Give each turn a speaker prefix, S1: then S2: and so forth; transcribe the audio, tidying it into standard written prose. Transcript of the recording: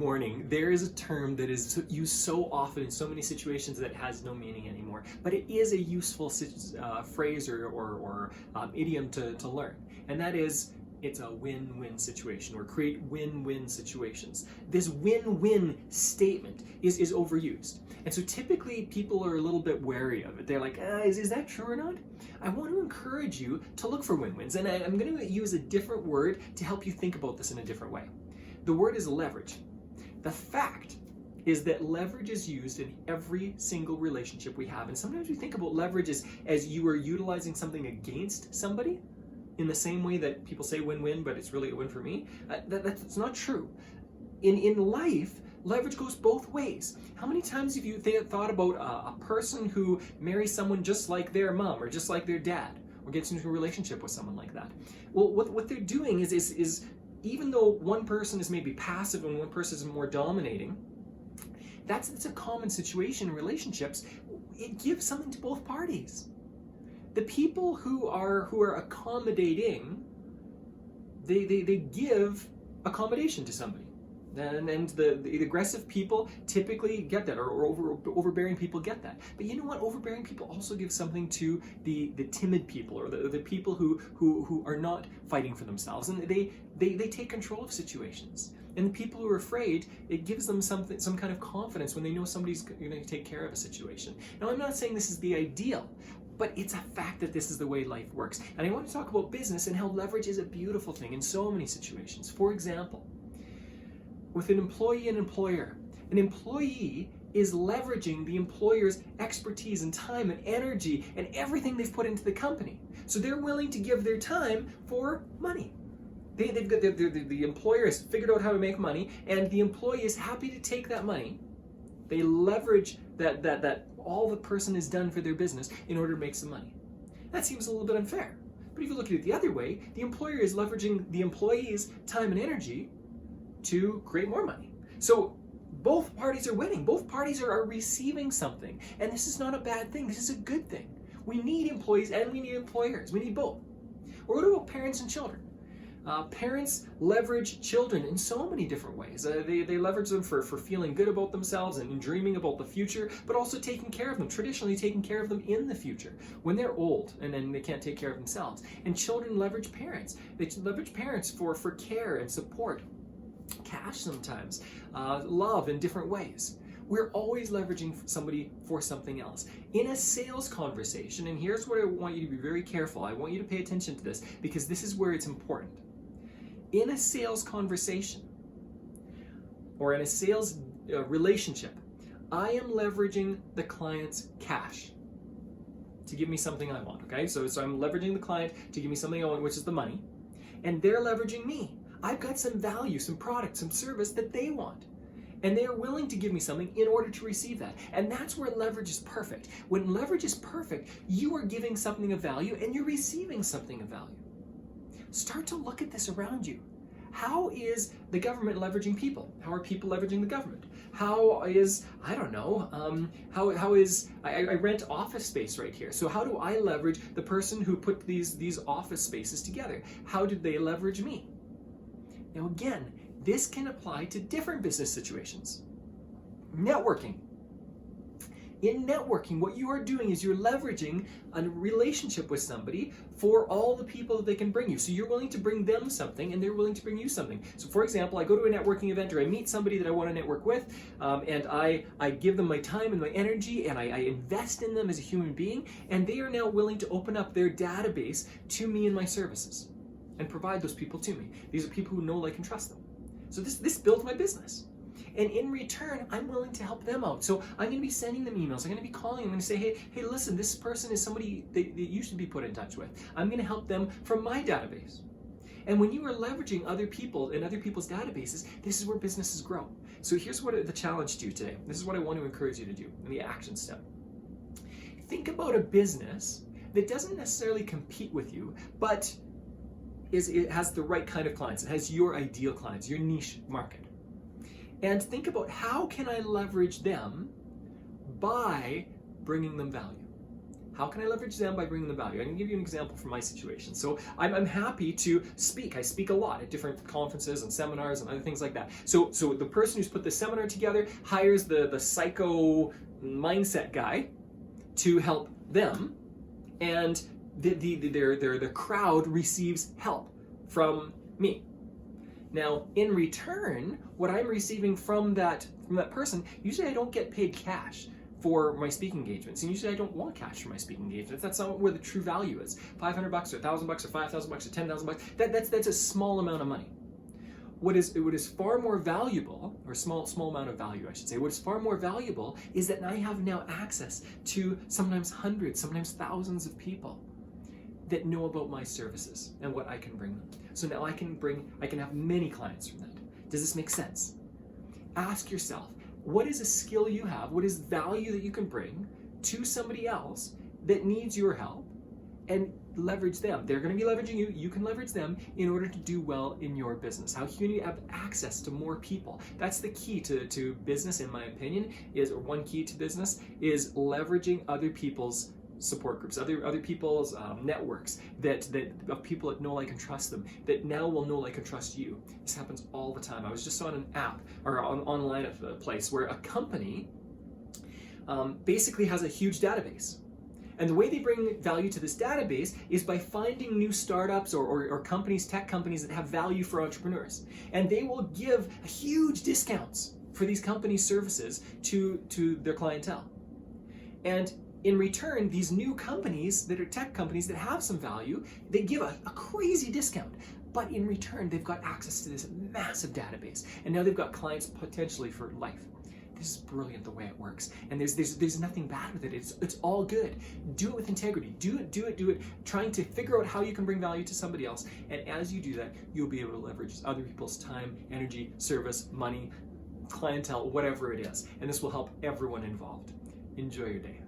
S1: morning, there is a term that is used so often in so many situations that it has no meaning anymore, but it is a useful phrase or idiom to learn, and that is it's a win-win situation, or create win-win situations. This win-win statement is overused. And so typically people are a little bit wary of it. They're like, is that true or not? I want to encourage you to look for win-wins. And I'm going to use a different word to help you think about this in a different way. The word is leverage. The fact is that leverage is used in every single relationship we have. And sometimes we think about leverage as you are utilizing something against somebody, in the same way that people say win-win, but it's really a win for me. That's not true. In life, leverage goes both ways. How many times have you thought about a person who marries someone just like their mom or just like their dad, or gets into a relationship with someone like that? Well, what they're doing is even though one person is maybe passive and one person is more dominating, that's a common situation in relationships. It gives something to both parties. The people who are accommodating, they give accommodation to somebody. And the aggressive people typically get that, or overbearing people get that. But you know what? Overbearing people also give something to the timid people, or the people who are not fighting for themselves, and they take control of situations. And the people who are afraid, it gives them some kind of confidence when they know somebody's going to take care of a situation. Now, I'm not saying this is the ideal, but it's a fact that this is the way life works. And I want to talk about business and how leverage is a beautiful thing in so many situations. For example, with an employee and employer, an employee is leveraging the employer's expertise and time and energy and everything they've put into the company. So they're willing to give their time for money. The employer has figured out how to make money, and the employee is happy to take that money. They leverage that all the person has done for their business in order to make some money. That seems a little bit unfair. But if you look at it the other way, the employer is leveraging the employee's time and energy to create more money. So both parties are winning. Both parties are receiving something. And this is not a bad thing. This is a good thing. We need employees and we need employers. We need both. Or what about parents and children? Parents leverage children in so many different ways. They leverage them for feeling good about themselves and dreaming about the future, but also taking care of them, traditionally taking care of them in the future when they're old and then they can't take care of themselves. And children leverage parents. They leverage parents for care and support, cash sometimes, love in different ways. We're always leveraging somebody for something else. In a sales conversation, and here's what I want you to be very careful. I want you to pay attention to this because this is where it's important. In a sales conversation or in a sales relationship, I am leveraging the client's cash to give me something I want, okay? So I'm leveraging the client to give me something I want, which is the money, and they're leveraging me. I've got some value, some product, some service that they want. And they are willing to give me something in order to receive that. And that's where leverage is perfect. When leverage is perfect, you are giving something of value and you're receiving something of value. Start to look at this around you. How is the government leveraging people? How are people leveraging the government? How is, I don't know, how is, I rent office space right here. So how do I leverage the person who put these office spaces together? How did they leverage me? Now again, this can apply to different business situations. Networking. In networking, what you are doing is you're leveraging a relationship with somebody for all the people that they can bring you. So you're willing to bring them something and they're willing to bring you something. So for example, I go to a networking event or I meet somebody that I want to network with, and I give them my time and my energy and I invest in them as a human being, and they are now willing to open up their database to me and my services and provide those people to me. These are people who know, like, and trust them. So this builds my business. And in return, I'm willing to help them out. So I'm going to be sending them emails. I'm going to be calling them. I'm going to say, hey, listen, this person is somebody that you should be put in touch with. I'm going to help them from my database. And when you are leveraging other people and other people's databases, this is where businesses grow. So here's what the challenge to you today. This is what I want to encourage you to do in the action step. Think about a business that doesn't necessarily compete with you, but it has the right kind of clients. It has your ideal clients, your niche market. And think about, how can I leverage them by bringing them value? How can I leverage them by bringing them value? I can give you an example from my situation. So I'm happy to speak. I speak a lot at different conferences and seminars and other things like that. So the person who's put the seminar together hires the psycho mindset guy to help them, and the crowd receives help from me. Now, in return, what I'm receiving from that person, usually I don't get paid cash for my speaking engagements, and usually I don't want cash for my speaking engagements. That's not where the true value is. $500 or $1,000 or $5,000 or $10,000. That's a small amount of money. What is far more valuable, or small amount of value, I should say. What is far more valuable is that I have now access to sometimes hundreds, sometimes thousands of people that know about my services and what I can bring them. So now I can have many clients from that. Does this make sense? Ask yourself, what is a skill you have? What is value that you can bring to somebody else that needs your help, and leverage them? They're going to be leveraging you. You can leverage them in order to do well in your business. How can you have access to more people? That's the key to business, in my opinion, or one key to business is leveraging other people's support groups, other people's networks of people that know, like, and trust them, that now will know, like, and trust you. This happens all the time. I was just on an app, or online at a place where a company basically has a huge database. And the way they bring value to this database is by finding new startups or companies, tech companies that have value for entrepreneurs. And they will give huge discounts for these companies' services to their clientele. And in return, these new companies that are tech companies that have some value, they give a crazy discount. But in return, they've got access to this massive database. And now they've got clients potentially for life. This is brilliant the way it works. And there's nothing bad with it. It's all good. Do it with integrity. Do it. Trying to figure out how you can bring value to somebody else. And as you do that, you'll be able to leverage other people's time, energy, service, money, clientele, whatever it is. And this will help everyone involved. Enjoy your day.